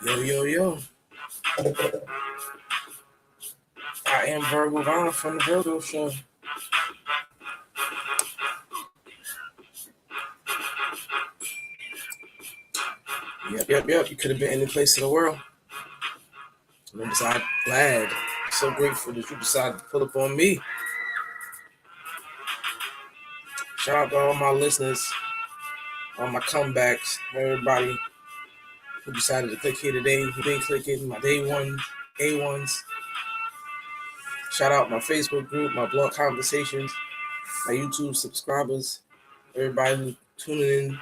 Yo, yo, yo. I am Virgo Vaughn from the Virgo Show. Yep. You could have been any place in the world. I'm glad. So grateful that you decided to pull up on me. Shout out to all my listeners, all my comebacks, everybody who decided to click here today, who been clicking, my day one, A1s. Shout out my Facebook group, my blog conversations, my YouTube subscribers, everybody who tuning in,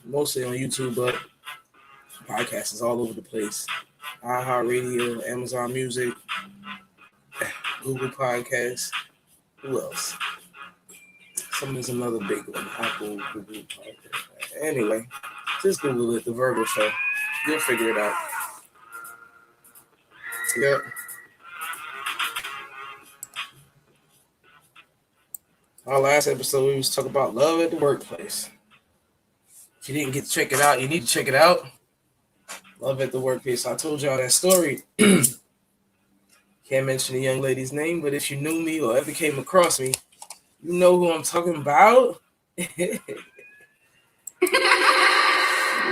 mostly on YouTube, but podcast is all over the place. iHeartRadio, Amazon Music, Google Podcasts. Who else? There's another big one. Apple, Google Podcast. Anyway, just Google it, The Virgo Show. You'll figure it out. Yep. Our last episode, we was talking about love at the workplace. If you didn't get to check it out, you need to check it out. Love at the workplace. I told y'all that story. Can't mention the young lady's name, but if you knew me or ever came across me, you know who I'm talking about. You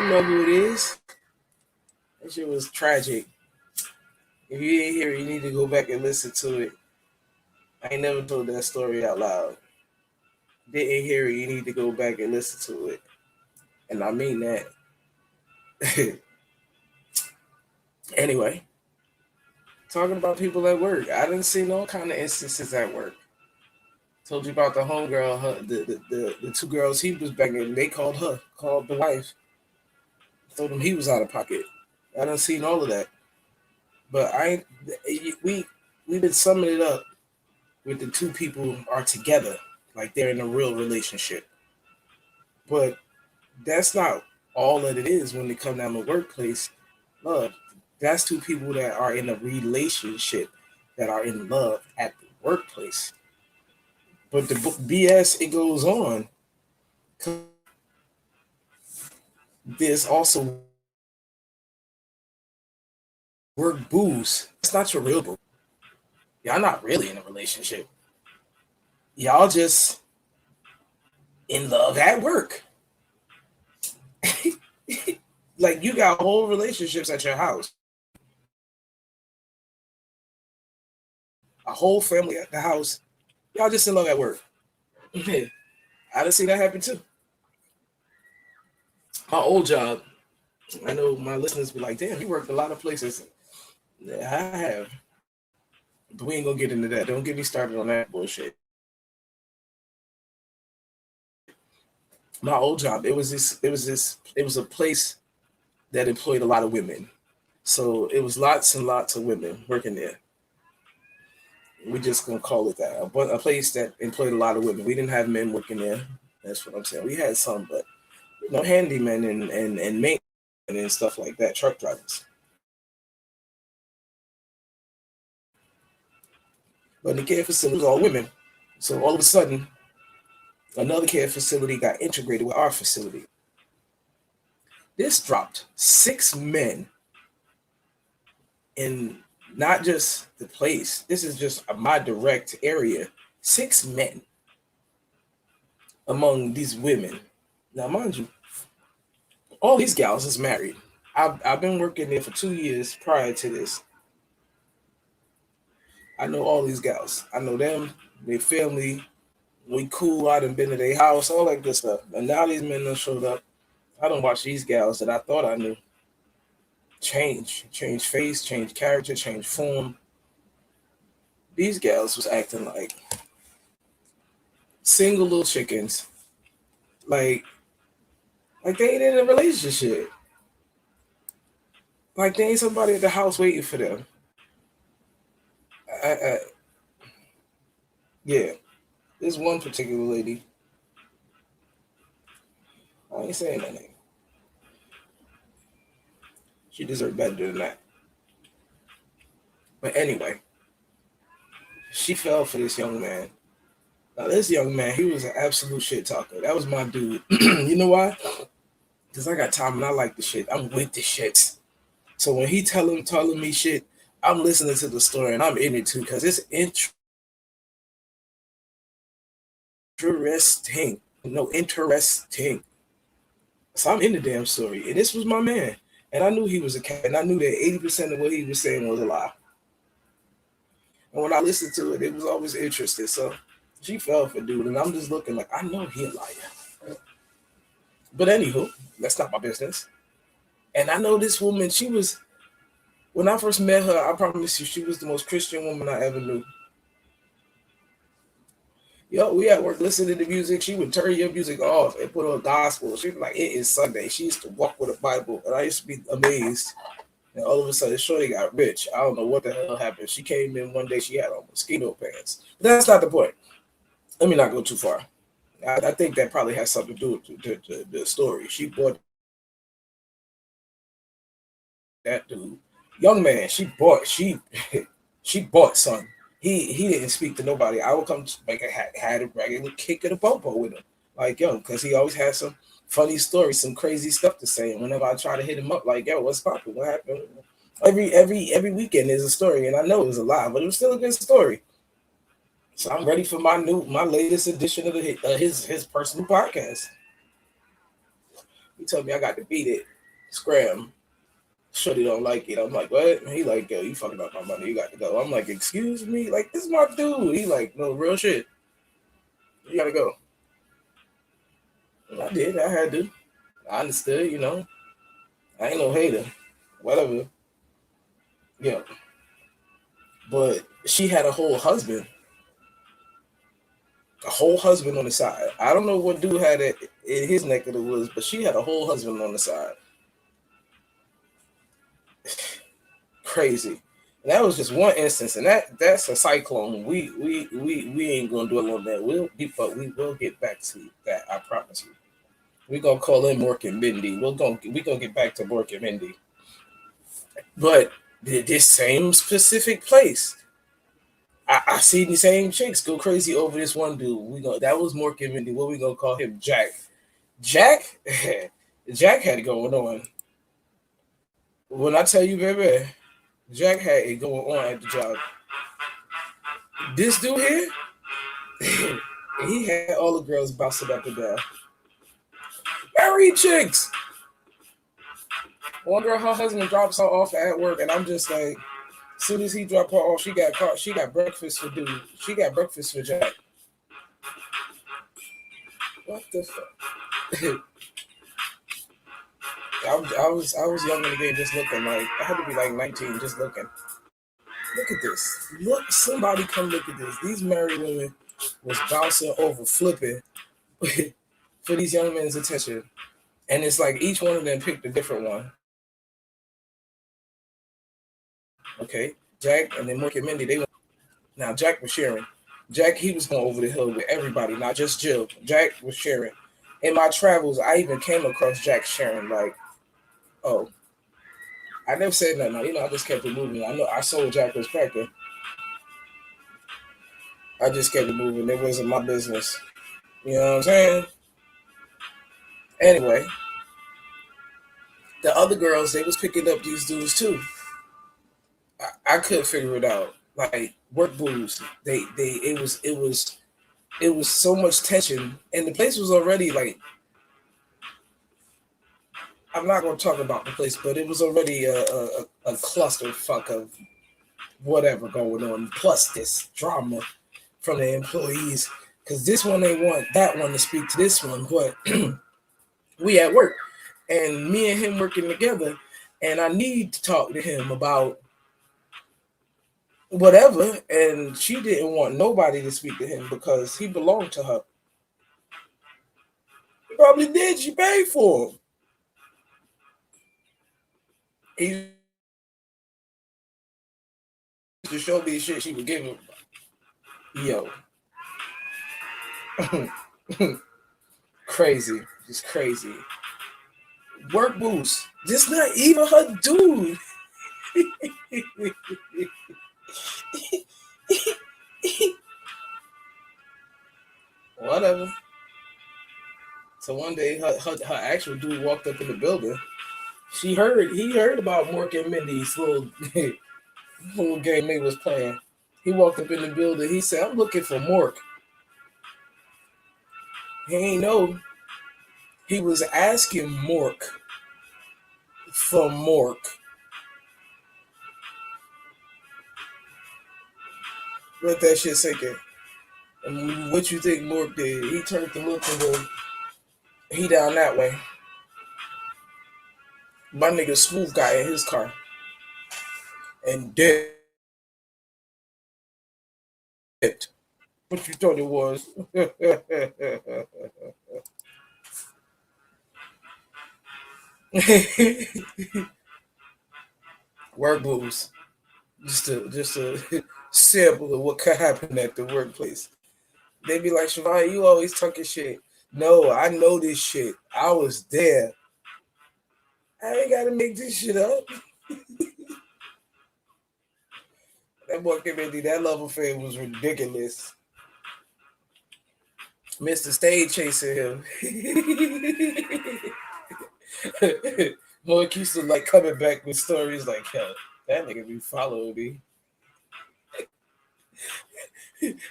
know who it is. That shit was tragic. If you didn't hear it, you need to go back and listen to it. I ain't never told that story out loud. Didn't hear it, you need to go back and listen to it. And I mean that. Anyway, talking about people at work. I didn't see all kind of instances at work. Told you about the homegirl, the two girls he was banging. They called the wife. Told him he was out of pocket. I done seen all of that. But we've been summing it up with the two people are together, like they're in a real relationship. But that's not all that it is when they come down to the workplace. Love. That's two people that are in a relationship, that are in love at the workplace. But the BS, it goes on. There's also work booze. It's not your real boo. Y'all not really in a relationship. Y'all just in love at work. Like you got whole relationships at your house. A whole family at the house. Y'all just in love at work. I done seen that happen too. My old job, I know my listeners be like, damn, you worked a lot of places. Yeah, I have. But we ain't gonna get into that. Don't get me started on that bullshit. My old job, it was a place that employed a lot of women. So it was lots and lots of women working there. We just gonna call it that. A place that employed a lot of women. We didn't have men working there. That's what I'm saying. We had some, but handymen and maintenance and stuff like that, truck drivers. But the care facility was all women. So all of a sudden, another care facility got integrated with our facility. This dropped 6 men in not just the place. This is just my direct area. 6 men among these women. Now, mind you, all these gals is married. I've been working there for 2 years prior to this. I know all these gals. I know them, their family. We cool. I done been to their house, all that good stuff. And now these men done showed up. I don't watch these gals that I thought I knew change face, change character, change form. These gals was acting like single little chickens, like they ain't in a relationship, like they ain't somebody at the house waiting for them. Yeah, there's one particular lady. I ain't saying that name. She deserved better than that. But anyway, she fell for this young man. Now, this young man, he was an absolute shit talker. That was my dude. You know why? Cause I got time and I like the shit. I'm with the shits. So when he telling me shit, I'm listening to the story and I'm in it too, cause it's interesting. No, interesting. So I'm in the damn story. And this was my man. And I knew he was a cat. And I knew that 80% of what he was saying was a lie. And when I listened to it, it was always interesting. So she fell for dude. And I'm just looking like, I know he a liar. But anywho, that's not my business. And I know this woman, she was, when I first met her, I promise you, she was the most Christian woman I ever knew. Yo, we at work listening to music. She would turn your music off and put on gospel. She'd be like, it is Sunday. She used to walk with a Bible. And I used to be amazed. And all of a sudden, Shorty got rich. I don't know what the hell happened. She came in one day, she had on mosquito pants. But that's not the point. Let me not go too far. I think that probably has something to do with the story. She bought that dude, young man. She bought son. He didn't speak to nobody. I would come like I had a regular kick of the popo with him, like yo, because he always had some funny stories, some crazy stuff to say. And whenever I try to hit him up, like yo, what's poppin'? What happened? Every weekend is a story, and I know it was a lie, but it was still a good story. So I'm ready for my latest edition of his personal podcast. He told me I got to beat it, scram. Shorty don't like it. I'm like, what? He like, yo, you fucking up my money. You got to go. I'm like, excuse me? Like, this is my dude. He like, no, real shit. You gotta go. And I did. I had to. I understood. I ain't no hater. Whatever. Yeah. But she had a whole husband on the side. I don't know what dude had it in his neck of the woods, but she had a whole husband on the side. Crazy. And that was just one instance, and that's a cyclone. We ain't gonna dwell on that. But we will get back to that. I promise you. We're gonna call in Mork and Mindy. We gonna get back to Mork and Mindy. But this same specific place, I see the same chicks go crazy over this one dude. That was Mork and Mindy. What we gonna call him? Jack. Jack, Jack had it going on. When I tell you, baby, Jack had it going on at the job. This dude here, he had all the girls bouncing up and down. Married chicks. One girl, her husband drops her off at work, and I'm just like, as soon as he dropped her off, she got caught. She got breakfast for dude. She got breakfast for Jack. What the fuck? I was young in the game, just looking like I had to be like 19, just looking. Look at this. Look, somebody come look at this. These married women was bouncing over, flipping for these young men's attention, and it's like each one of them picked a different one. Okay, Jack and then Mork and Mindy. Now Jack was sharing. Jack, he was going over the hill with everybody, not just Jill. Jack was sharing. In my travels, I even came across Jack sharing. Like, oh, I never said nothing. I just kept it moving. I know I sold Jack respect. I just kept it moving. It wasn't my business. You know what I'm saying? Anyway, the other girls, they was picking up these dudes too. I couldn't figure it out. Like work blues. It was so much tension, and the place was already like, I'm not gonna talk about the place, but it was already a clusterfuck of whatever going on. Plus this drama from the employees, because this one they want that one to speak to this one, but we at work, and me and him working together, and I need to talk to him about whatever, and she didn't want nobody to speak to him because he belonged to her. He probably did. She paid for him. He used to show me shit she would give him. Yo, crazy, just crazy. Work boost. Just not even her dude. Whatever. So one day, her actual dude walked up in the building. He heard about Mork and Mindy's little little game they was playing. He walked up in the building. He said, "I'm looking for Mork." He ain't know he was asking Mork for Mork. Let that shit sink in. And what you think Mork did? He turned to look and go, he down that way. My nigga Smooth got in his car and dipped. What you thought it was? Work moves. Just a sample of what could happen at the workplace. They be like, Siobhan, you always talking shit. No, I know this shit. I was there. I ain't gotta make this shit up. That boy committee, that love affair was ridiculous. Mr. Stage chasing him. Mark used to like coming back with stories like, hell, that nigga be following me.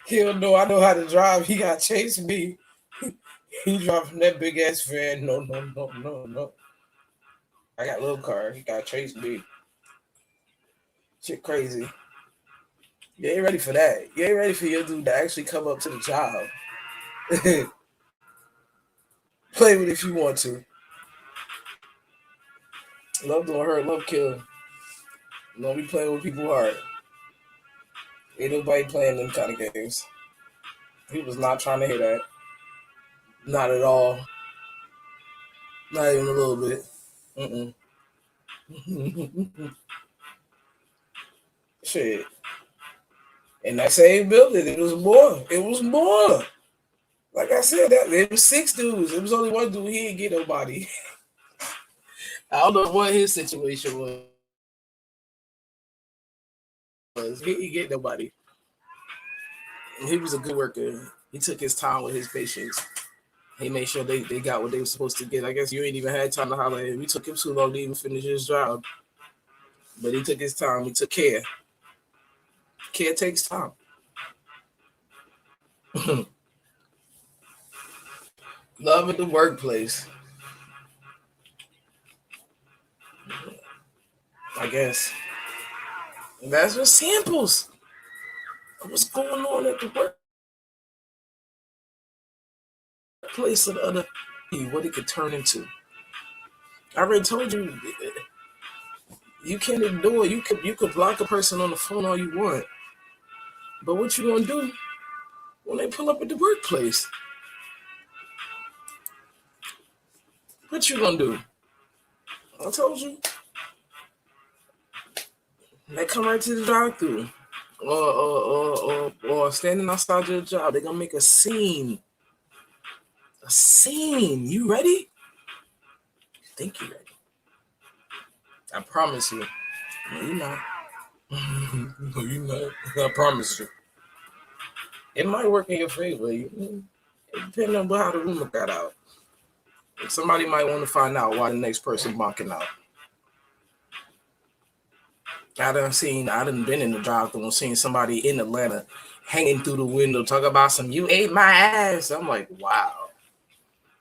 He don't know I know how to drive. He got chase me. He driving that big ass van. No, no, no, no, no. I got a little car. He got chase me. Shit crazy. You ain't ready for that. You ain't ready for your dude to actually come up to the job. Play with it if you want to. Love don't hurt, love kill. Don't be playing with people hard. Ain't nobody playing them kind of games. He was not trying to hear that. Not at all. Not even a little bit. Mm-mm. Shit. In that same building, it was more. It was more. Like I said, that it was 6 dudes. It was only one dude. He didn't get nobody. I don't know what his situation was. He didn't get nobody. He was a good worker. He took his time with his patients. He made sure they got what they were supposed to get. I guess you ain't even had time to holler at him. We took him too long to even finish his job. But he took his time. He took care. Care takes time. Love at the workplace. I guess. And that's just samples of what's going on at the workplace of the other. What it could turn into. I already told you, you can't ignore. You could block a person on the phone all you want, but what you gonna do when they pull up at the workplace? What you gonna do? I told you. They come right to the drive-through, or standing outside your job. They're gonna make a scene. A scene. You ready? You think you ready? I promise you. No, you're not. No, you're not. I promise you. It might work in your favor. Depending on how the rumor got out. Somebody might want to find out why the next person bonking out. I done been in the drive-thru and seen somebody in Atlanta hanging through the window talk about some you ate my ass. I'm like, wow.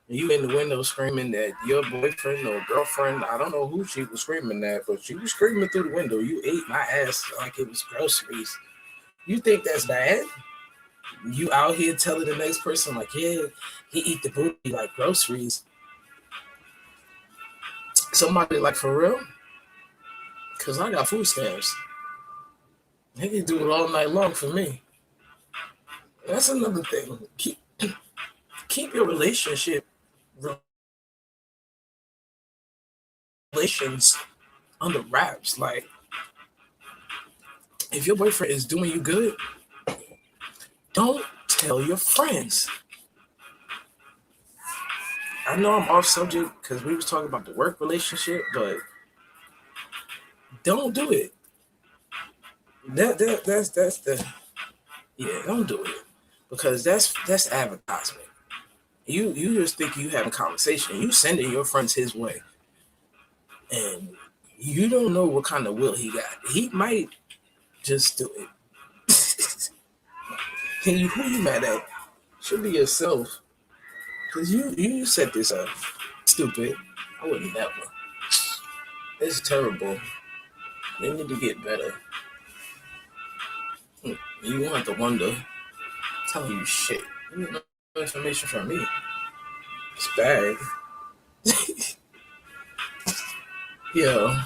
You in the window screaming that your boyfriend or girlfriend, I don't know who she was screaming at, but she was screaming through the window, you ate my ass like it was groceries. You think that's bad? You out here telling the next person like, yeah, he eat the booty like groceries. Somebody like, for real? Because I got food stamps. They can do it all night long for me. That's another thing. Keep your relations under wraps. Like, if your boyfriend is doing you good, don't tell your friends. I know I'm off subject because we was talking about the work relationship, but don't do it. That's the yeah, don't do it because that's advertisement. You just think you having a conversation. You sending your friends his way, and you don't know what kind of will he got. He might just do it. And who you mad at? Should be yourself, cause you set this up. Stupid. I would never. It's terrible. They need to get better. You won't have to wonder. Telling you shit. You need no information from me. It's bad. Yeah,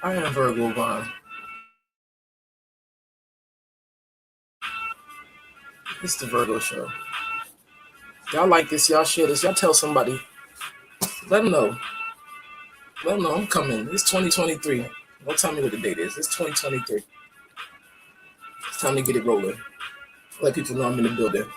I am Virgo Vaughn. It's the Virgo show. Y'all like this? Y'all share this? Y'all tell somebody. Let them know. Let them know I'm coming. It's 2023. Don't tell me what the date is. It's 2023. It's time to get it rolling. Let people know I'm in the building.